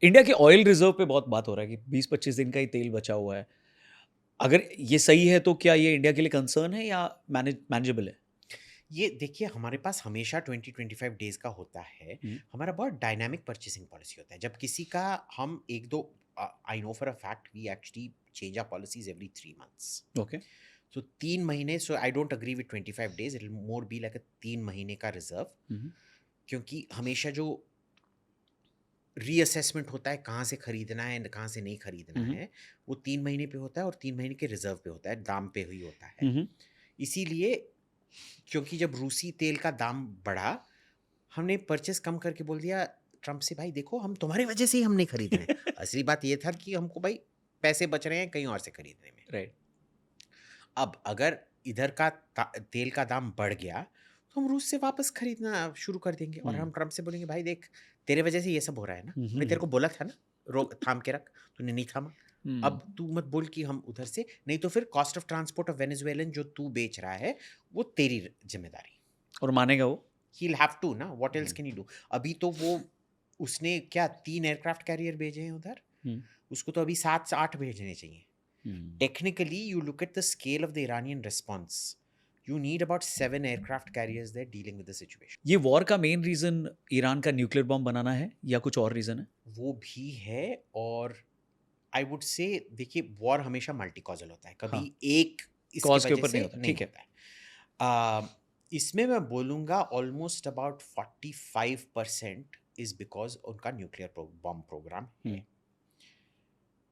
India के oil reserve पे बहुत बात हो रहा है कि 20-25 दिन का ही तेल बचा हुआ है। अगर ये सही है तो क्या ये इंडिया के लिए कंसर्न है या मैनेजेबल है? ये देखिए हमारे पास हमेशा 20-25 डेज़ का होता है। हुँ, हमारा बहुत डायनामिक परचेसिंग पॉलिसी होता है। जब किसी का हम 1-2 I know for a fact we actually change our policies every 3 months. Okay. So 3 महीने so I don't agree with 25 days it will more be like a 3 महीने का रिज़र्व हुँ, हुँ, क्योंकि हमेशा जो रीअसेसमेंट होता है कहाँ से खरीदना है, कहाँ से नहीं खरीदना हुँ, है, वो 3 महीने पे होता है और 3 महीने के रिज़र्व पे होता है, दाम पे ही होता है। हुँ, हुँ, इसीलिए क्योंकि जब रूसी तेल का दाम बढ़ा, हमने परचेज़ कम करके बोल दिया ट्रम्प से भाई देखो हम तुम्हारी वजह से ही हम नहीं खरीद रहे हैं। असली बात ये था कि हमको भाई पैसे बच रहे हैं कहीं और से खरीदने में। राइट। अब अगर इधर का तेल का दाम बढ़ गया, तो हम रूस से वापस खरीदना शुरू कर देंगे और हुँ, हम ट्रम्प से बोलेंगे भाई देख तेरे वजह से ये सब हो रहा है ना, हुँ, मैंने तेरे हुँ, को बोला था ना, रोक थाम के रख, तूने नहीं थामा। हुँ, अब तू मत बोल कि हम उधर से नहीं तो फिर cost of transport of Venezuelan जो तू बेच रहा है, वो तेरी ज़िम्मेदारी। और मानेगा वो? ही विल हैव टू ना, what else hmm, can he do? अभी तो वो उसने क्या 3 एयरक्राफ्ट कैरियर भेजे हैं उधर, हुँ, उसको तो अभी 7 से 8 भेजने चाहिए। हुँ। Technically, you look at the scale of the Iranian response. You need about 7 aircraft carriers there dealing with the situation. ये वॉर का मेन रीज़न ईरान का न्यूक्लियर बॉम्ब बनाना है या कुछ और रीज़न है? वो भी है और आई वुड से देखिए वॉर हमेशा मल्टी कॉजल होता है, हाँ, कभी एक इसके कॉज़ के वजह ऊपर नहीं से होता, नहीं ठीक है। होता है। इसमें मैं बोलूँगा ऑलमोस्ट अबाउट 45% इज़ बिकॉज़ उनका न्यूक्लियर बॉम्ब प्रोग्राम हुँ, है।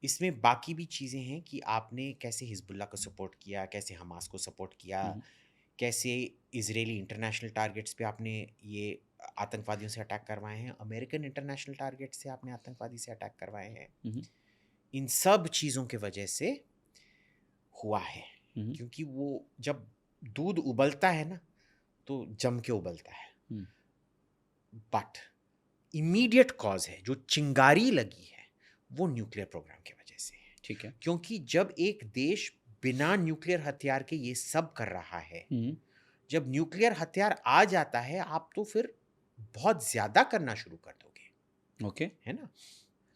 इसमें बाकी भी चीज़ें हैं कि आपने कैसे हिज़्बुल्लाह को सपोर्ट किया, कैसे हमास को सपोर्ट किया, हुँ, कैसे इजरायली इंटरनेशनल टारगेट्स पे आपने ये आतंकवादियों से अटैक करवाए हैं, अमेरिकन इंटरनेशनल टारगेट से आपने आतंकवादी से अटैक करवाए हैं। हुँ, इन सब चीज़ों के वजह से हुआ है हुँ, क्योंकि वो जब दूध उबलता है ना तो जम के उबलता है। हुँ, बट इमीडिएट कॉज है जो चिंगारी लगी है वो न्यूक्लियर प्रोग्राम की वजह से है ठीक है। क्योंकि जब एक देश बिना न्यूक्लियर हथियार के ये सब कर रहा है, हुँ, जब न्यूक्लियर हथियार आ जाता है आप तो फिर बहुत ज़्यादा करना शुरू कर दोगे, ओके। है ना?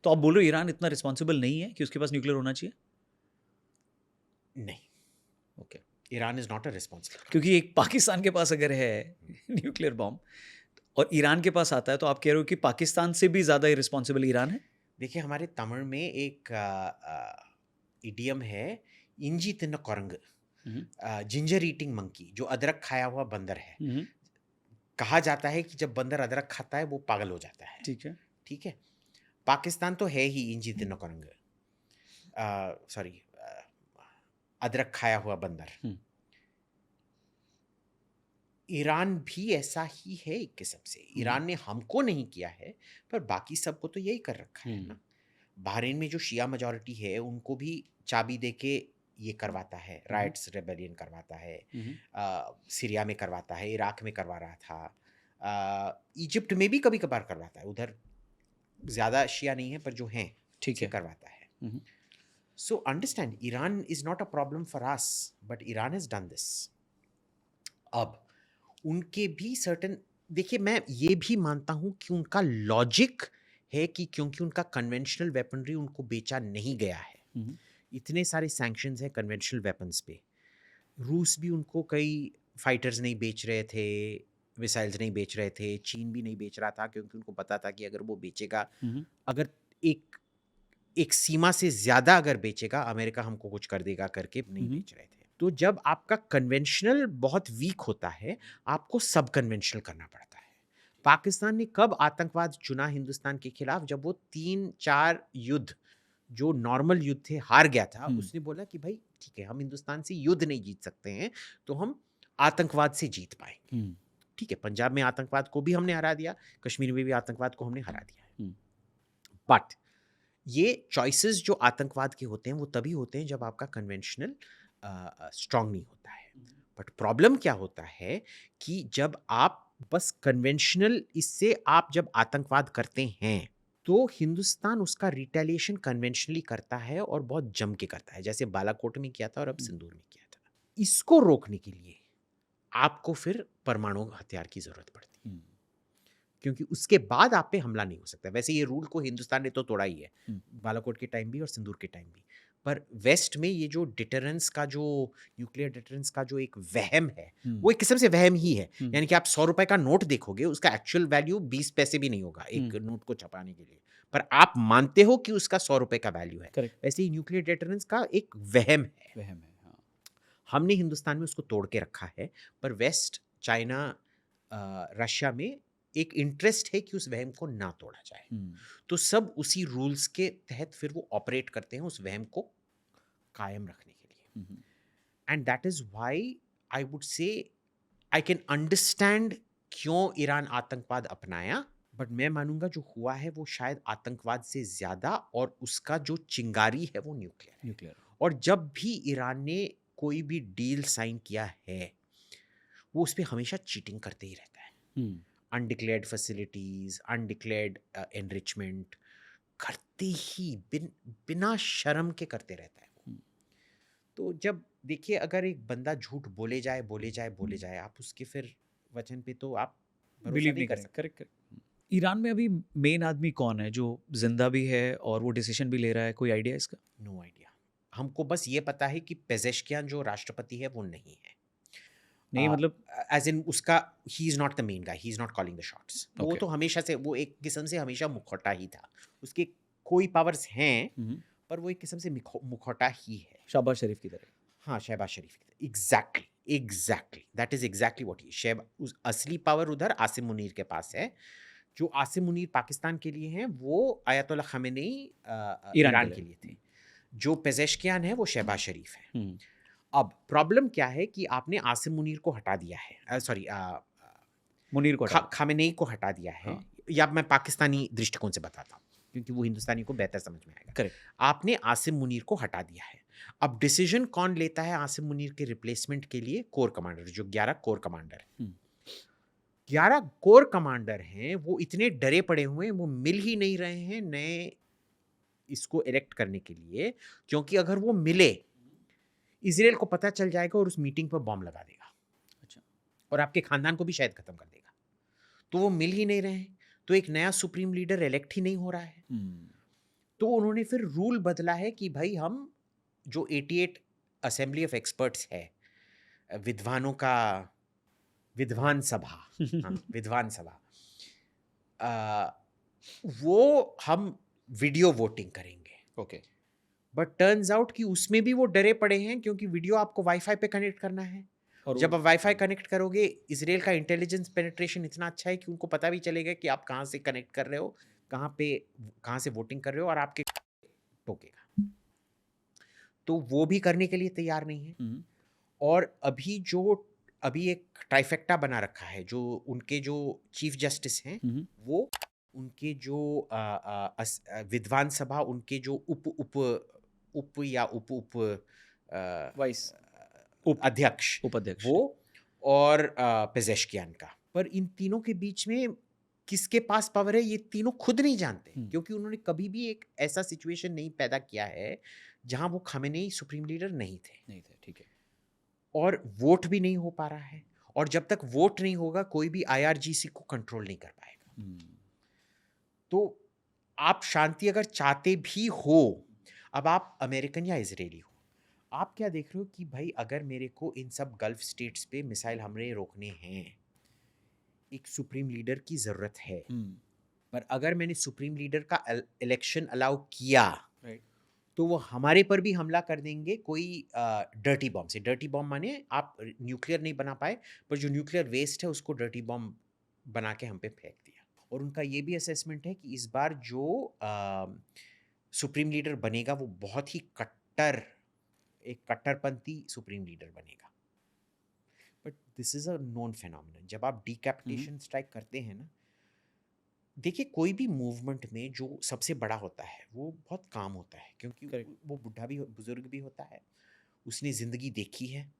तो आप बोल रहे हो ईरान इतना रिस्पॉन्सिबल नहीं है कि उसके पास न्यूक्लियर होना चाहिए? नहीं, okay. Iran is not a responsible क्योंकि कंट्री। एक पाकिस्तान के पास अगर है न्यूक्लियर बॉम्ब और ईरान के पास आता है तो आप कह रहे हो कि पाकिस्तान से भी ज़्यादा इर्रेस्पॉन्सिबल ईरान है? देखिए हमारे तमिल में एक इडियम है, इंजी तिन्न कुरंग, हुँ, जिंजर ईटिंग मंकी, जो अदरक खाया हुआ बंदर है। हुँ, कहा जाता है कि जब बंदर अदरक खाता है वो पागल हो जाता है, ठीक है। ठीक है? पाकिस्तान तो है ही इंजी तिन्न कुरंग, सॉरी, अदरक खाया हुआ बंदर। हुँ, ईरान भी ऐसा ही है एक किस्म से। हुँ, ईरान ने हमको नहीं किया है, पर बाकी सबको तो यही कर रखा है हुँ, ना। बहरीन में जो शिया मेजॉरिटी है, उनको भी चाबी दे के ये करवाता है, हुँ, राइट्स रेबेलियन करवाता है। हुँ, सीरिया में करवाता है, इराक में करवा रहा था। इजिप्ट में भी कभी-कभार करवाता है, उधर ज़्यादा शिया नहीं है, पर जो हैं, ठीक उनसे है। करवाता है। हुँ, so understand Iran is not a problem for us, but Iran has done this. अब उनके भी सर्टेन देखिए मैं ये भी मानता हूँ कि उनका लॉजिक है कि क्योंकि उनका कन्वेंशनल वेपनरी उनको बेचा नहीं गया है। हुँ, इतने सारे सैंक्शंस हैं कन्वेंशनल वेपन्स पे। रूस भी उनको कई फाइटर्स नहीं बेच रहे थे, मिसाइल्स नहीं बेच रहे थे, चीन भी नहीं बेच रहा था क्योंकि उनको पता था कि अगर वो बेचेगा, हुँ, अगर एक एक सीमा से ज़्यादा अगर बेचेगा, अमेरिका हमको कुछ कर देगा करके नहीं हुँ, बेच रहे थे। तो जब आपका कन्वेंशनल बहुत वीक होता है, आपको सब कन्वेंशनल करना पड़ता है। पाकिस्तान ने कब आतंकवाद चुना हिंदुस्तान के खिलाफ? जब वो 3-4 युद्ध जो नॉर्मल युद्ध थे हार गया था, हुँ, उसने बोला कि भाई ठीक है, हम हिंदुस्तान से युद्ध नहीं जीत सकते हैं, तो हम आतंकवाद से जीत पाएँगे। हुँ, ठीक है, पंजाब में आतंकवाद को भी हमने हरा दिया, कश्मीर में भी आतंकवाद को हमने हरा दिया है। हुँ, बट ये चॉइसेस जो आतंकवाद के होते हैं वो तभी होते हैं जब आपका कन्वेंशनल स्ट्रांग नहीं होता है। बट प्रॉब्लम क्या होता है कि जब आप बस कन्वेंशनल इससे आप जब आतंकवाद करते हैं तो हिंदुस्तान उसका रिटेलिएशन कन्वेंशनली करता है और बहुत जम के करता है, जैसे बालाकोट में किया था और अब हुँ, सिंदूर में किया था। इसको रोकने के लिए आपको फिर परमाणु हथियार की जरूरत पड़ती है हुँ, क्योंकि उसके बाद आप पे हमला नहीं हो सकता। वैसे ये रूल को हिंदुस्तान ने तो तोड़ा ही है, हम्म, बालाकोट के टाइम भी और सिंदूर के टाइम भी। पर वेस्ट में ये जो डिटरेंस का जो न्यूक्लियर डिटरेंस का जो एक वहम है, वो एक किस्म से वहम ही है। हम्म, यानी कि आप 100 रुपए का नोट देखोगे, उसका एक्चुअल वैल्यू 20 पैसे भी नहीं होगा एक हम्म, नोट को छपाने के लिए, पर आप मानते हो कि उसका 100 रुपए का वैल्यू है। करेक्ट, वैसे ही न्यूक्लियर डिटरेंस का एक वहम है। वहम है, हाँ। हमने हिंदुस्तान में उसको तोड़ के रखा है, पर वेस्ट, चाइना, रशिया में एक इंटरेस्ट है कि उस वहम को ना तोड़ा जाए। हम्म, तो सब उसी रूल्स के तहत फिर वो ऑपरेट करते हैं उस वहम को कायम रखने के लिए। Hmm, and that is why I would say I can understand क्यों ईरान आतंकवाद अपनाया, बट मैं मानूंगा जो हुआ है वो शायद आतंकवाद से ज्यादा, और उसका जो चिंगारी है वो न्यूक्लियर है। न्यूक्लियर, और जब भी ईरान ने कोई भी डील साइन किया है, वो उस पे हमेशा चीटिंग करते ही रहता है। हम्म, अनडिक्लेयर्ड फैसिलिटीज, अनडिक्लेयर्ड एनरिचमेंट करते ही बिना शर्म के करते रहता है वो। हम्म, तो जब देखिए, अगर एक बंदा झूठ बोले जाए बोले जाए बोले जाए, आप उसके फिर वचन पे तो आप भरोसा बिलीव नहीं नहीं कर करेंगे, सकते। Correct, correct. ईरान में अभी मेन आदमी कौन है जो जिंदा भी है और वो डिसीजन भी ले रहा है, कोई आइडिया इसका? No idea. हमको बस ये पता है कि पेजेश्कियान जो राष्ट्रपति है वो नहीं है। नहीं मतलब, एज इन उसका, he is not the main guy, he is not calling the shots. वो ओके, तो हमेशा से वो एक किस्म से हमेशा मुखौटा ही था। उसके कोई पावर्स हैं, पर वो एक किस्म से मुखौटा ही है। शाहबाज शरीफ की तरह। हाँ, शहबाज शरीफ की तरह। Exactly, exactly, that is exactly what he. असली पावर उधर आसिम मुनीर के पास है। जो आसिम मुनीर पाकिस्तान के लिए हैं, वो आयतुल्लाह खमेनी ईरान के ईरान लिए। के लिए थे। जो पेजेश्कियान है वो शहबाज शरीफ है। हम्म, अब प्रॉब्लम क्या है कि आपने आसिम मुनीर को हटा दिया है, सॉरी, मुनीर को हटा दिया। खामेनेई को हटा दिया है। हाँ, या मैं पाकिस्तानी दृष्टिकोण से बताता हूँ, क्योंकि वो हिंदुस्तानी को बेहतर समझ में आएगा। करेक्ट। आपने आसिम मुनीर को हटा दिया है। अब डिसीजन कौन लेता है आसिम मुनीर के रिप्लेसमेंट के लिए? कोर कमांडर, जो 11 कोर कमांडर है। 11 कोर कमांडर हैं, वो इतने डरे पड़े हुए हैं, वो मिल ही नहीं रहे हैं नए इसको इलेक्ट करने के लिए, क्योंकि अगर वो मिले, इसराइल को पता चल जाएगा और उस मीटिंग पर बॉम्ब लगा देगा, अच्छा, और आपके खानदान को भी शायद खत्म कर देगा। तो वो मिल ही नहीं रहे हैं, तो एक नया सुप्रीम लीडर इलेक्ट ही नहीं हो रहा है। तो उन्होंने फिर रूल बदला है कि भाई हम जो 88 असेंबली ऑफ एक्सपर्ट्स है, विद्वानों का विद्वान सभा, हाँ विद्वान सभा, आ, वो हम वीडियो वोटिंग करेंगे। ओके, बट टर्न्स आउट कि उसमें भी वो डरे पड़े हैं, क्योंकि वीडियो आपको वाईफाई पे कनेक्ट करना है। और जब आप वाईफाई कनेक्ट करोगे, इसराइल का इंटेलिजेंस पेनिट्रेशन इतना अच्छा है कि उनको पता भी चलेगा कि आप कहाँ से कनेक्ट कर रहे हो, कहाँ से वोटिंग कर रहे हो, और आपके टोकेगा। तो वो भी करने के लिए तैयार नहीं है। और अभी एक ट्राइफेक्टा बना रखा है, जो उनके जो चीफ जस्टिस हैं, वो उनके जो विद्वान सभा, उनके जो उप उप उप या उप उप वाइस अध्यक्ष, उपाध्यक्ष। वो, और पेजेश्कियान का। पर इन तीनों के बीच में किसके पास पावर है, ये तीनों खुद नहीं जानते, क्योंकि उन्होंने कभी भी एक ऐसा सिचुएशन नहीं पैदा किया है जहां वो खामेनेई सुप्रीम लीडर नहीं थे, ठीक है। और वोट भी नहीं हो पा रहा है। और जब तक वोट नहीं होगा, कोई भी आईआरजीसी को कंट्रोल नहीं कर पाएगा। तो आप शांति अगर चाहते भी हो, अब आप अमेरिकन या इजरायली हो, आप क्या देख रहे हो कि भाई अगर मेरे को इन सब गल्फ स्टेट्स पे मिसाइल हमले रोकने हैं, एक सुप्रीम लीडर की ज़रूरत है। पर अगर मैंने सुप्रीम लीडर का इलेक्शन अलाउ किया, राइट, तो वो हमारे पर भी हमला कर देंगे कोई डर्टी बॉम्ब से। डर्टी बॉम्ब माने आप न्यूक्लियर नहीं बना पाए, पर जो न्यूक्लियर वेस्ट है उसको डर्टी बॉम्ब बना के हम पे फेंक दिया। और उनका ये भी असेसमेंट है कि इस बार जो सुप्रीम लीडर बनेगा, वो बहुत ही एक कट्टरपंथी सुप्रीम लीडर बनेगा। But this is a known phenomenon. जब आप डिकैपिटेशन स्ट्राइक करते हैं ना, देखिए कोई भी मूवमेंट में जो सबसे बड़ा होता है वो बहुत काम होता है, क्योंकि करेक्ट, वो बुढ़ा भी बुजुर्ग भी होता है, उसने ज़िंदगी देखी है।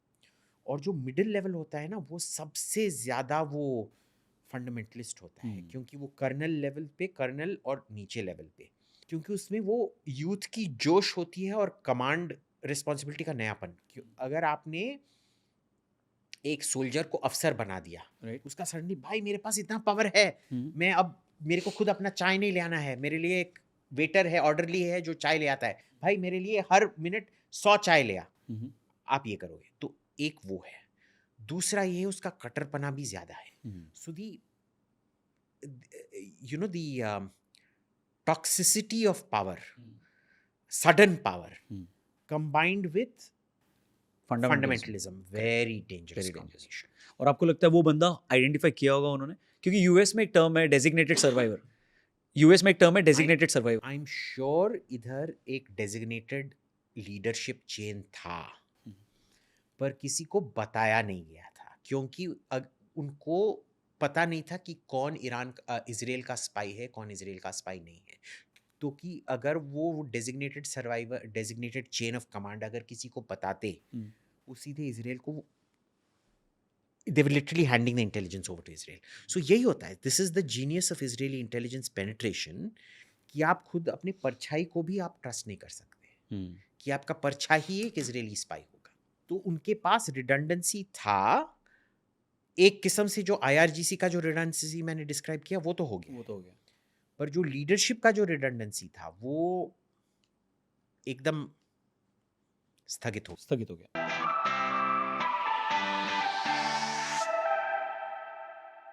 और जो मिडिल लेवल होता है ना, वो सबसे ज़्यादा वो फंडामेंटलिस्ट होता है, क्योंकि वो कर्नल और नीचे लेवल पे, क्योंकि उसमें वो यूथ की जोश होती है और कमांड रिस्पॉन्सिबिलिटी का नयापन। अगर आपने एक सोल्जर को अफसर बना दिया, राइट। उसका सडनली भाई मेरे पास इतना पावर है, मैं अब मेरे को खुद अपना चाय नहीं ले आना है, मेरे लिए एक वेटर है, ऑर्डरली है जो चाय ले आता है, भाई मेरे लिए हर मिनट 100 चाय ले आ, आप ये करोगे। तो एक वो है। दूसरा ये उसका कट्टरपना भी ज्यादा है। So the you know the toxicity of power, sudden power combined with fundamentalism. fundamentalism, very dangerous Very dangerous. combination. और आपको लगता है वो बंदा आइडेंटिफाई किया होगा उन्होंने, क्योंकि यूएस में एक टर्म है डेजिग्नेटेड सर्वाइवर। यूएस में एक टर्म है डेजिग्नेटेड सर्वाइवर। I'm sure इधर एक designated leadership chain था, पर किसी को बताया नहीं गया था, क्योंकि उनको पता नहीं था कि कौन इजराइल का स्पाई है, कौन इजराइल का स्पाई नहीं है। तो कि अगर वो designated survivor, designated chain of command अगर किसी को बताते, वो सीधे इजराइल को, they were literally handing the intelligence over to Israel. So यही होता है, this is the genius of Israeli intelligence penetration, कि आप खुद अपने परछाई को भी आप ट्रस्ट नहीं कर सकते, कि आपका परछाई ही एक इजरायली स्पाई होगा। तो उनके पास रिडंडेंसी था, एक किस्म से जो IRGC का जो रिडंडेंसी मैंने डिस्क्राइब किया वो तो हो गया, वो तो हो गया। पर जो लीडरशिप का जो रिडंडेंसी था वो एकदम स्थगित हो गया।